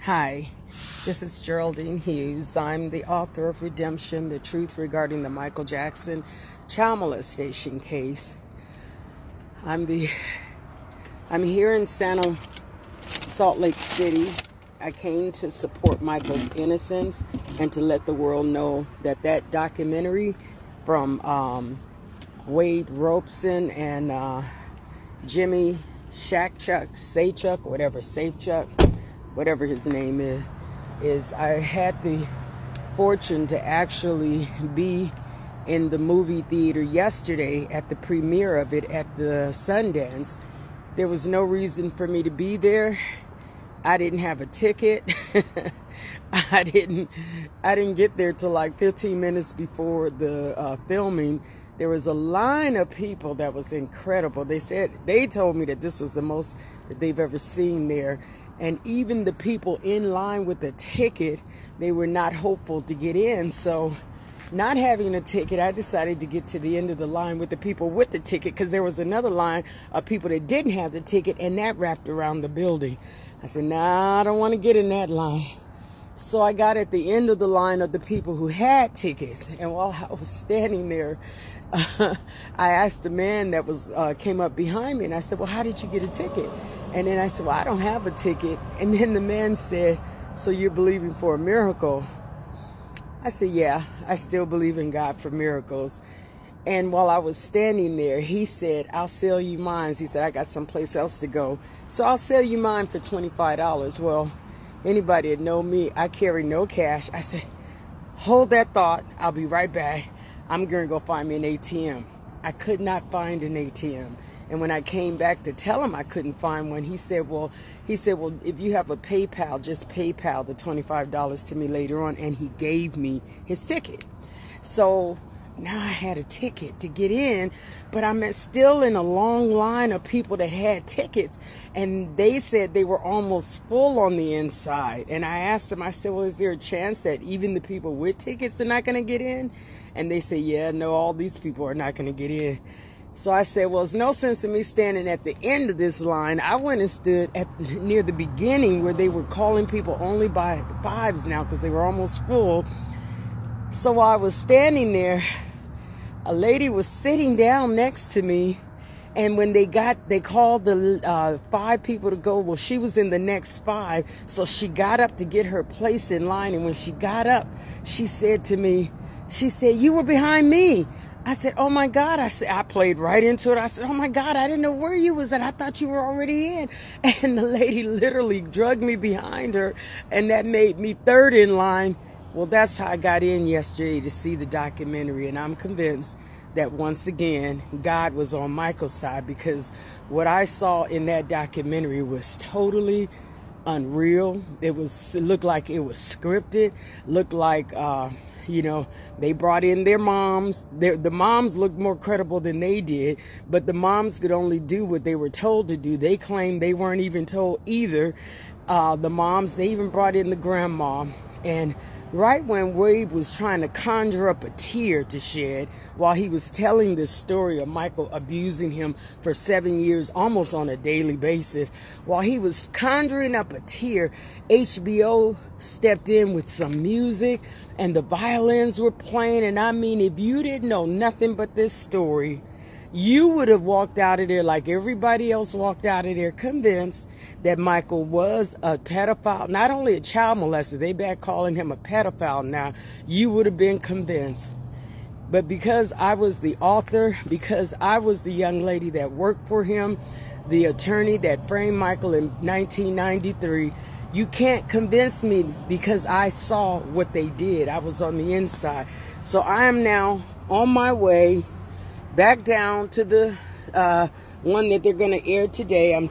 Hi, this is Geraldine Hughes. I'm the author of Redemption, the Truth Regarding the Michael Jackson Child Molestation Case. I'm here in Salt Lake City. I came to support Michael's innocence and to let the world know that that documentary from Wade Robeson and Jimmy Safechuck, whatever his name is, I had the fortune to actually be in the movie theater yesterday at the premiere of it at the Sundance. There was no reason for me to be there. I didn't have a ticket. I didn't get there till like 15 minutes before the filming. There was a line of people that was incredible. They told me that this was the most that they've ever seen there. And even the people in line with the ticket, they were not hopeful to get in. So not having a ticket, I decided to get to the end of the line with the people with the ticket, because there was another line of people that didn't have the ticket, and that wrapped around the building. I said, nah, I don't want to get in that line. So I got at the end of the line of the people who had tickets. And while I was standing there, I asked the man that came up behind me, and I said, well, how did you get a ticket? And then I said, well, I don't have a ticket. And then the man said, so you're believing for a miracle? I said, yeah, I still believe in God for miracles. And while I was standing there, he said, I'll sell you mine. He said, I got someplace else to go, so I'll sell you mine for $25. Well, anybody that know me, I carry no cash. I said, hold that thought. I'll be right back. I'm going to go find me an ATM. I could not find an ATM. And when I came back to tell him I couldn't find one, he said, well, if you have a PayPal, just PayPal the $25 to me later on. And he gave me his ticket. So now I had a ticket to get in, but I'm still in a long line of people that had tickets, and they said they were almost full on the inside. And I asked them, I said, well, is there a chance that even the people with tickets are not going to get in? And they said, yeah, no, all these people are not going to get in. So I said, well, it's no sense in me standing at the end of this line. I went and stood near the beginning where they were calling people only by fives now because they were almost full. So while I was standing there, a lady was sitting down next to me, and when they called the 5 people to go, well, she was in the next 5, so she got up to get her place in line, and when she got up, she said to me, you were behind me. I said, oh my God. I played right into it. I said, oh my God, I didn't know where you was at. I thought you were already in. And the lady literally drugged me behind her, and that made me third in line. Well, that's how I got in yesterday, to see the documentary, and I'm convinced that once again, God was on Michael's side, because what I saw in that documentary was totally unreal. It looked like it was scripted, looked like, they brought in their moms. The moms looked more credible than they did, but the moms could only do what they were told to do. They claimed they weren't even told either. The moms, they even brought in the grandma. And right when Wade was trying to conjure up a tear to shed while he was telling this story of Michael abusing him for 7 years, almost on a daily basis, while he was conjuring up a tear, HBO stepped in with some music, and the violins were playing. And I mean, if you didn't know nothing but this story, you would have walked out of there like everybody else walked out of there, convinced that Michael was a pedophile, not only a child molester. They back calling him a pedophile now. You would have been convinced. But because I was the author, because I was the young lady that worked for him, the attorney that framed Michael in 1993, you can't convince me, because I saw what they did. I was on the inside. So I am now on my way back down to the one that they're going to air today. I'm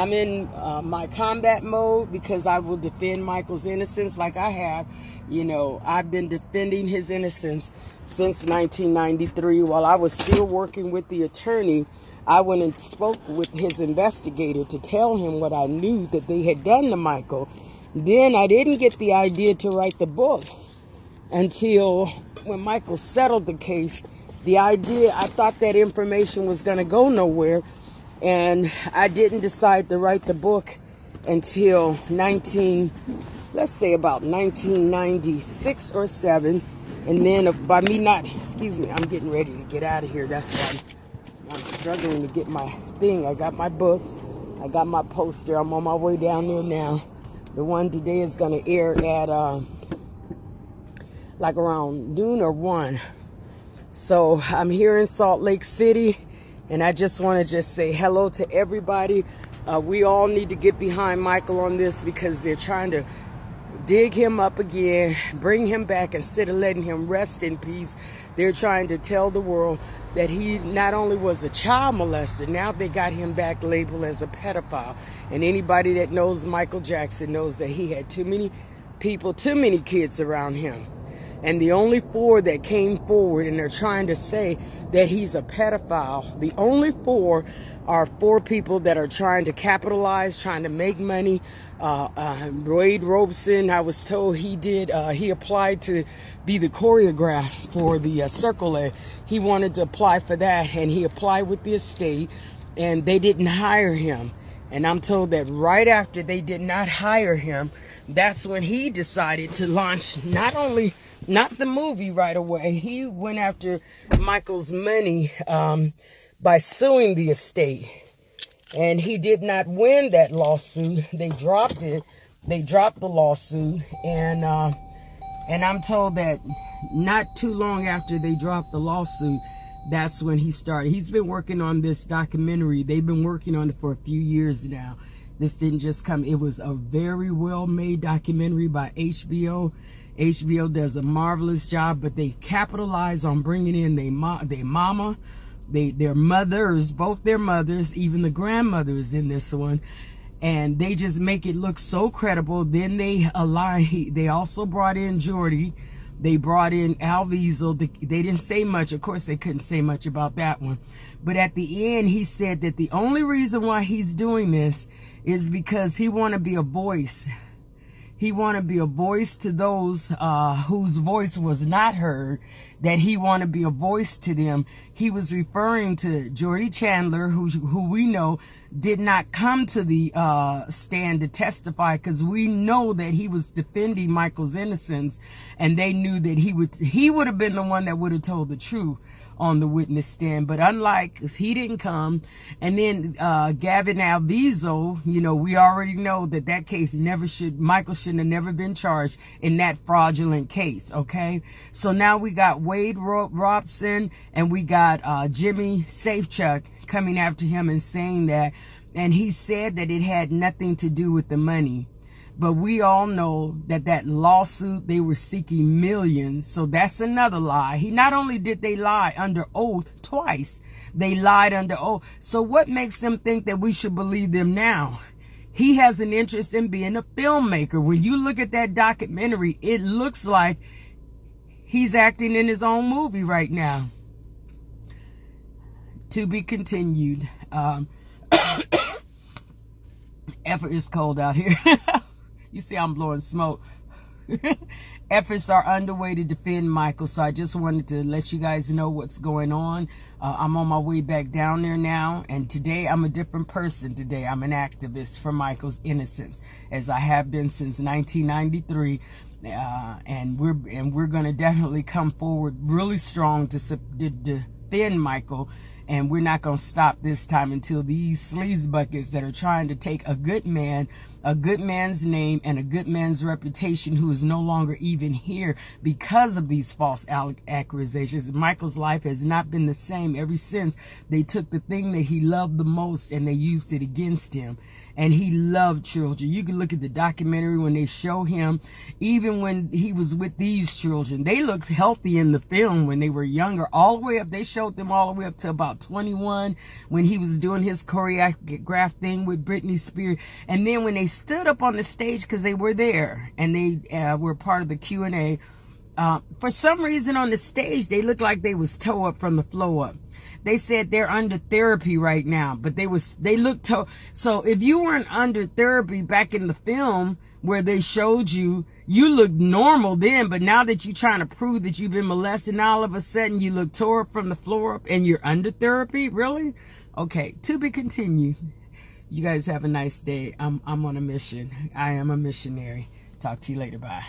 in my combat mode, because I will defend Michael's innocence like I have. I've been defending his innocence since 1993. While I was still working with the attorney, I went and spoke with his investigator to tell him what I knew that they had done to Michael. Then I didn't get the idea to write the book until when Michael settled the case. The idea, I thought that information was going to go nowhere. And I didn't decide to write the book until let's say about 1996 or 7. And then by me not, excuse me, I'm getting ready to get out of here. That's why I'm struggling to get my thing. I got my books. I got my poster. I'm on my way down there now. The one today is going to air at like around noon or 1. So I'm here in Salt Lake City, and I just want to just say hello to everybody. We all need to get behind Michael on this, because they're trying to dig him up again, bring him back. Instead of letting him rest in peace, they're trying to tell the world that he not only was a child molester, now they got him back labeled as a pedophile. And anybody that knows Michael Jackson knows that he had too many people, too many kids around him. And the only 4 that came forward, and they're trying to say that he's a pedophile, the only 4 are 4 people that are trying to capitalize, trying to make money. Wade Robeson, I was told he applied to be the choreographer for the Circle. He wanted to apply for that, and he applied with the estate, and they didn't hire him. And I'm told that right after they did not hire him, that's when he decided to launch not the movie right away. He went after Michael's money by suing the estate. And he did not win that lawsuit. They dropped it. They dropped the lawsuit. And I'm told that not too long after they dropped the lawsuit, that's when he started. He's been working on this documentary. They've been working on it for a few years now. This didn't just come. It was a very well-made documentary by HBO. HBO does a marvelous job, but they capitalize on bringing in their mama, their mothers, both their mothers, even the grandmother is in this one. And they just make it look so credible. Then they also brought in Jordy. They brought in Al Wiesel. They didn't say much. Of course, they couldn't say much about that one. But at the end, he said that the only reason why he's doing this is because he want to be a voice. He want to be a voice to those whose voice was not heard, that he want to be a voice to them. He was referring to Jordy Chandler, who we know did not come to the stand to testify, because we know that he was defending Michael's innocence, and they knew that he would have been the one that would have told the truth on the witness stand. But unlike, he didn't come. And then Gavin Alviso, we already know that case Michael shouldn't have never been charged in that fraudulent case. Okay, so now we got Wade Robson, and we got Jimmy Safechuck coming after him and saying that, and he said that it had nothing to do with the money. But we all know that lawsuit, they were seeking millions. So that's another lie. Not only did they lie under oath twice, they lied under oath. So what makes them think that we should believe them now? He has an interest in being a filmmaker. When you look at that documentary, it looks like he's acting in his own movie right now. To be continued. Effort is cold out here. You see I'm blowing smoke. Efforts are underway to defend Michael, so I just wanted to let you guys know what's going on. I'm on my way back down there now, and today I'm a different person. Today I'm an activist for Michael's innocence, as I have been since 1993. And we're going to definitely come forward really strong to defend Michael. And we're not going to stop this time until these sleaze buckets that are trying to take a good man's name and a good man's reputation, who is no longer even here because of these false accusations. Michael's life has not been the same ever since they took the thing that he loved the most and they used it against him. And he loved children. You can look at the documentary when they show him, even when he was with these children. They looked healthy in the film when they were younger, all the way up. They showed them all the way up to about 21 when he was doing his choreographed thing with Britney Spears. And then when they stood up on the stage, because they were there and they were part of the Q&A, for some reason on the stage, they looked like they was toe up from the floor up. They said they're under therapy right now, but they looked so if you weren't under therapy back in the film where they showed you looked normal then, but now that you're trying to prove that you've been molested, now all of a sudden you look tore up from the floor up and you're under therapy? Really? Okay, to be continued. You guys have a nice day. I'm on a mission. I am a missionary. Talk to you later. Bye.